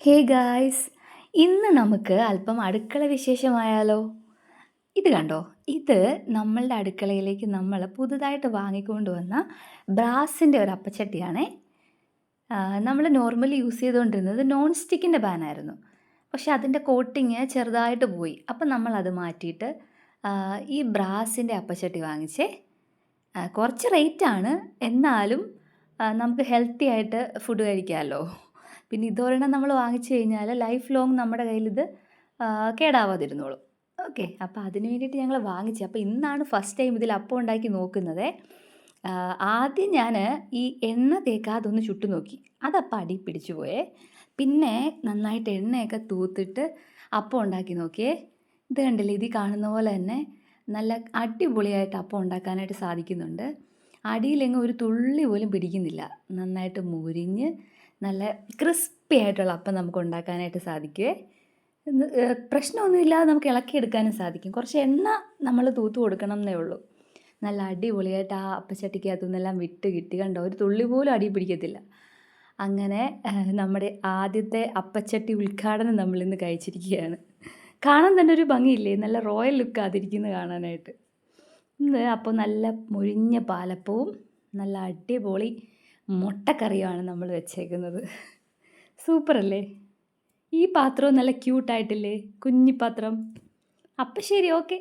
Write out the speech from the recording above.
Hey guys! ഇന്ന് നമുക്ക് അല്പം അടുക്കള വിശേഷമായാലോ? ഇത് കണ്ടോ? ഇത് നമ്മളുടെ അടുക്കളയിലേക്ക് നമ്മൾ പുതുതായിട്ട് വാങ്ങിക്കൊണ്ട് വന്ന ബ്രാസിൻ്റെ ഒരു അപ്പച്ചട്ടിയാണേ. നമ്മൾ നോർമലി യൂസ് ചെയ്തുകൊണ്ടിരുന്നത് നോൺ സ്റ്റിക്കിൻ്റെ പാനായിരുന്നു. പക്ഷെ അതിൻ്റെ കോട്ടിങ് ചെറുതായിട്ട് പോയി. അപ്പം നമ്മളത് മാറ്റിയിട്ട് ഈ ബ്രാസിൻ്റെ അപ്പച്ചട്ടി വാങ്ങിച്ചേ. കുറച്ച് റേറ്റാണ്. എന്നാലും നമുക്ക് ഹെൽത്തി ആയിട്ട് ഫുഡ് കഴിക്കാമല്ലോ. പിന്നെ ഇതൊരെണ്ണം നമ്മൾ വാങ്ങിച്ചു കഴിഞ്ഞാൽ ലൈഫ് ലോങ് നമ്മുടെ കയ്യിലിത് കേടാവാതിരുന്നോളും. ഓക്കെ. അപ്പോൾ അതിന് വേണ്ടിയിട്ട് ഞങ്ങൾ വാങ്ങിച്ചു. അപ്പോൾ ഇന്നാണ് ഫസ്റ്റ് ടൈം ഇതിൽ അപ്പം ഉണ്ടാക്കി നോക്കുന്നതേ. ആദ്യം ഞാൻ ഈ എണ്ണ തേക്കാതെ ഒന്ന് ചുട്ടു നോക്കി. അതപ്പം അടി പിടിച്ചു പോയേ. പിന്നെ നന്നായിട്ട് എണ്ണയൊക്കെ തൂത്തിട്ട് അപ്പം ഉണ്ടാക്കി നോക്കിയേ. ഇത് കണ്ടില്ലേ? ഇതിൽ കാണുന്ന പോലെ തന്നെ നല്ല അടിപൊളിയായിട്ട് അപ്പം ഉണ്ടാക്കാനായിട്ട് സാധിക്കുന്നുണ്ട്. അടിയിലെങ്ങും ഒരു തുള്ളി പോലും പിടിക്കുന്നില്ല. നന്നായിട്ട് മൊരിഞ്ഞ് നല്ല ക്രിസ്പി ആയിട്ടുള്ള അപ്പം നമുക്ക് ഉണ്ടാക്കാനായിട്ട് സാധിക്കുമേ. പ്രശ്നമൊന്നുമില്ലാതെ നമുക്ക് ഇളക്കിയെടുക്കാനും സാധിക്കും. കുറച്ച് എണ്ണ നമ്മൾ തൂത്ത് കൊടുക്കണം എന്നേ ഉള്ളൂ. നല്ല അടിപൊളിയായിട്ട് ആ അപ്പച്ചട്ടിക്കകത്തു നിന്നെല്ലാം വിട്ട് കിട്ടി. കണ്ടോ? ഒരു തുള്ളി പോലും അടി പിടിക്കത്തില്ല. അങ്ങനെ നമ്മുടെ ആദ്യത്തെ അപ്പച്ചട്ടി ഉദ്ഘാടനം നമ്മളിന്ന് കഴിച്ചിരിക്കുകയാണ്. കാണാൻ തന്നെ ഒരു ഭംഗിയില്ലേ? നല്ല റോയൽ ലുക്കാ അതിരിക്കുന്നത് കാണാനായിട്ട്. ഇന്ന് അപ്പോൾ നല്ല മൊരിഞ്ഞ പാലപ്പവും നല്ല അടിപൊളി മുട്ടക്കറിയുമാണ് നമ്മൾ വെച്ചേക്കുന്നത്. സൂപ്പറല്ലേ? ഈ പാത്രവും നല്ല ക്യൂട്ടായിട്ടില്ലേ? കുഞ്ഞി പാത്രം. അപ്പം ശരി, ഓക്കെ.